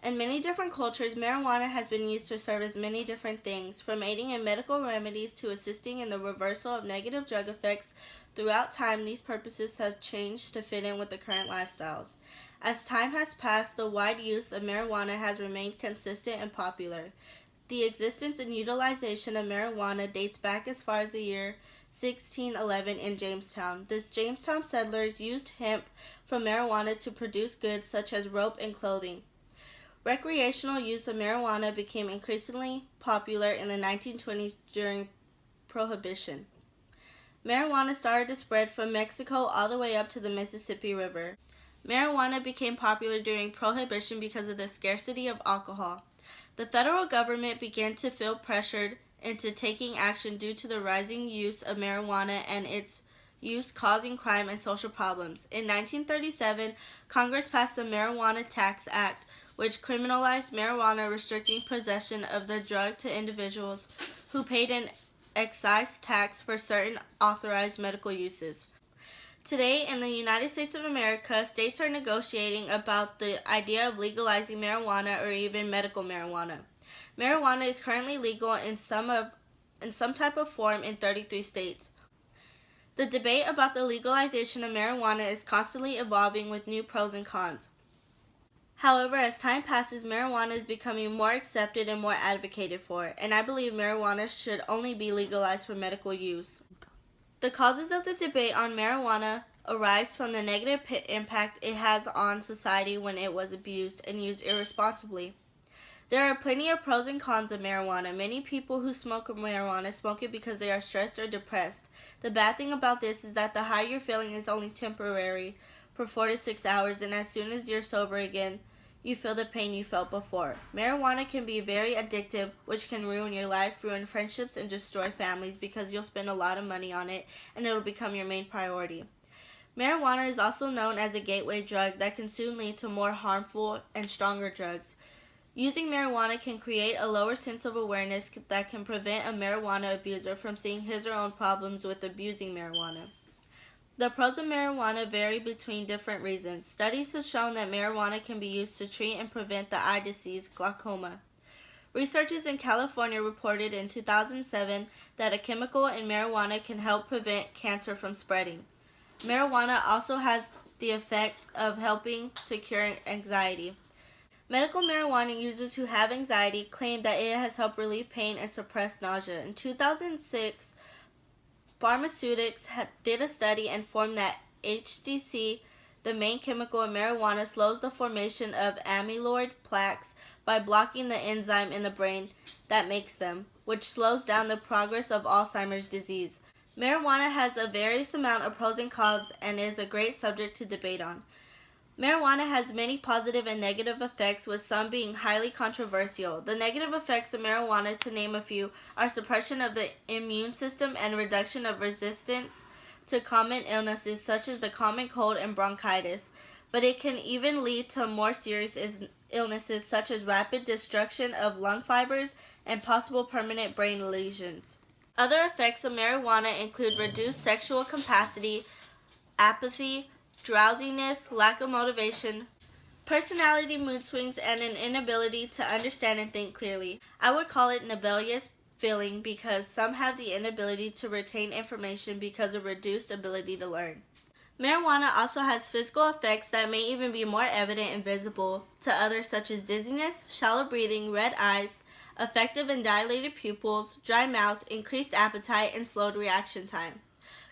In many different cultures, marijuana has been used to serve as many different things, from aiding in medical remedies to assisting in the reversal of negative drug effects. Throughout time, these purposes have changed to fit in with the current lifestyles. As time has passed, the wide use of marijuana has remained consistent and popular. The existence and utilization of marijuana dates back as far as the year 1611 in Jamestown. The Jamestown settlers used hemp from marijuana to produce goods such as rope and clothing. Recreational use of marijuana became increasingly popular in the 1920s during Prohibition. Marijuana started to spread from Mexico all the way up to the Mississippi River. Marijuana became popular during Prohibition because of the scarcity of alcohol. The federal government began to feel pressured into taking action due to the rising use of marijuana and its use causing crime and social problems. In 1937, Congress passed the Marijuana Tax Act, which criminalized marijuana, restricting possession of the drug to individuals who paid an excise tax for certain authorized medical uses. Today, in the United States of America, states are negotiating about the idea of legalizing marijuana or even medical marijuana. Marijuana is currently legal in some type of form in 33 states. The debate about the legalization of marijuana is constantly evolving with new pros and cons. However, as time passes, marijuana is becoming more accepted and more advocated for, and I believe marijuana should only be legalized for medical use. The causes of the debate on marijuana arise from the negative impact it has on society when it was abused and used irresponsibly. There are plenty of pros and cons of marijuana. Many people who smoke marijuana smoke it because they are stressed or depressed. The bad thing about this is that the high you're feeling is only temporary for 4 to 6 hours, and as soon as you're sober again, you feel the pain you felt before. Marijuana can be very addictive, which can ruin your life, ruin friendships, and destroy families because you'll spend a lot of money on it and it'll become your main priority. Marijuana is also known as a gateway drug that can soon lead to more harmful and stronger drugs. Using marijuana can create a lower sense of awareness that can prevent a marijuana abuser from seeing his or her own problems with abusing marijuana. The pros of marijuana vary between different reasons. Studies have shown that marijuana can be used to treat and prevent the eye disease glaucoma. Researchers in California reported in 2007 that a chemical in marijuana can help prevent cancer from spreading. Marijuana also has the effect of helping to cure anxiety. Medical marijuana users who have anxiety claim that it has helped relieve pain and suppress nausea. In 2006, Pharmaceutics did a study and found that HTC, the main chemical in marijuana, slows the formation of amyloid plaques by blocking the enzyme in the brain that makes them, which slows down the progress of Alzheimer's disease. Marijuana has a various amount of pros and cons and is a great subject to debate on. Marijuana has many positive and negative effects, with some being highly controversial. The negative effects of marijuana, to name a few, are suppression of the immune system and reduction of resistance to common illnesses such as the common cold and bronchitis, but it can even lead to more serious illnesses such as rapid destruction of lung fibers and possible permanent brain lesions. Other effects of marijuana include reduced sexual capacity, apathy, drowsiness, lack of motivation, personality mood swings, and an inability to understand and think clearly. I would call it nebulous feeling because some have the inability to retain information because of reduced ability to learn. Marijuana also has physical effects that may even be more evident and visible to others, such as dizziness, shallow breathing, red eyes, effective and dilated pupils, dry mouth, increased appetite, and slowed reaction time.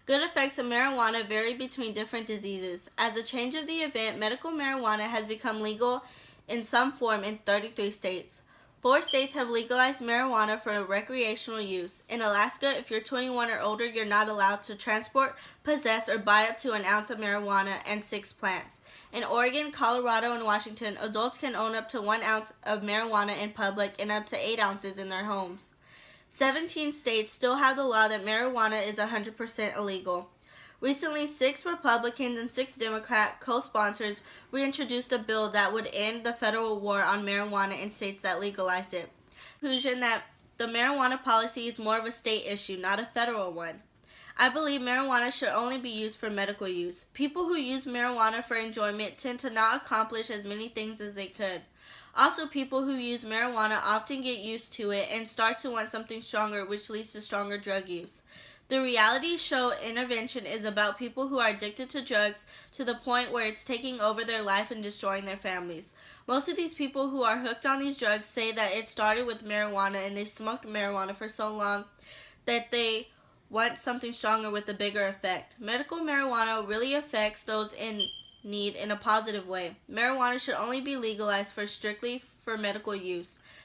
Good effects of marijuana vary between different diseases. As a change of the event, medical marijuana has become legal in some form in 33 states. 4 states have legalized marijuana for recreational use. In Alaska, if you're 21 or older, you're not allowed to transport, possess, or buy up to an ounce of marijuana and 6 plants. In Oregon, Colorado, and Washington, adults can own up to 1 ounce of marijuana in public and up to 8 ounces in their homes. 17 states still have the law that marijuana is 100% illegal. Recently, 6 Republicans and 6 Democrat co-sponsors reintroduced a bill that would end the federal war on marijuana in states that legalized it. Conclusion that the marijuana policy is more of a state issue, not a federal one. I believe marijuana should only be used for medical use. People who use marijuana for enjoyment tend to not accomplish as many things as they could. Also, people who use marijuana often get used to it and start to want something stronger, which leads to stronger drug use. The reality show Intervention is about people who are addicted to drugs to the point where it's taking over their life and destroying their families. Most of these people who are hooked on these drugs say that it started with marijuana and they smoked marijuana for so long that they want something stronger with a bigger effect. Medical marijuana really affects those in need in a positive way. Marijuana should only be legalized for strictly for medical use.